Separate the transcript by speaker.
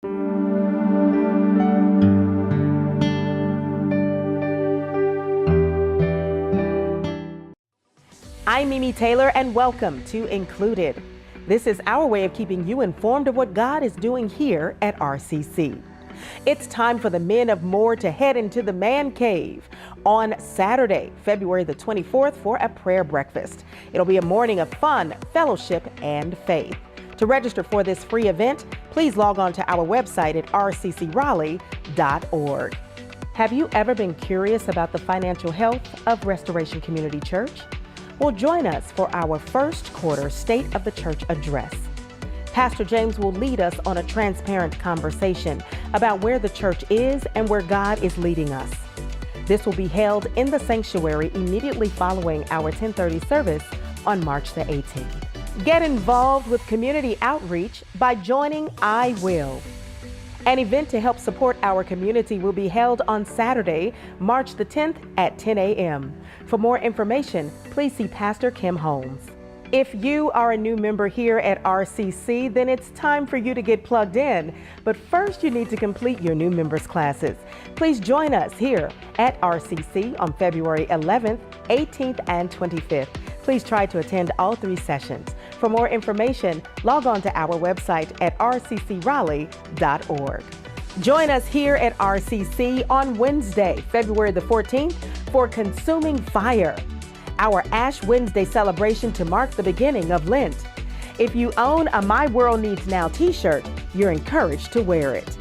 Speaker 1: I'm Mimi Taylor, and welcome to Included. This is our way of keeping you informed of what God is doing here at RCC. It's time for the men of More to head into the man cave on Saturday, February the 24th for a prayer breakfast. It'll be a morning of fun, fellowship, and faith. To register for this free event, please log on to our website at rccraleigh.org. Have you ever been curious about the financial health of Restoration Community Church? Well, join us for our first quarter State of the Church address. Pastor James will lead us on a transparent conversation about where the church is and where God is leading us. This will be held in the sanctuary immediately following our 10:30 service on March the 18th. Get involved with community outreach by joining I Will. An event to help support our community will be held on Saturday, March the 10th at 10 a.m. For more information, please see Pastor Kim Holmes. If you are a new member here at RCC, then it's time for you to get plugged in. But first, you need to complete your new members classes. Please join us here at RCC on February 11th, 18th, and 25th. Please try to attend all 3 sessions. For more information, log on to our website at rccraleigh.org. Join us here at RCC on Wednesday, February the 14th for Consuming Fire, our Ash Wednesday celebration to mark the beginning of Lent. If you own a My World Needs Now t-shirt, you're encouraged to wear it.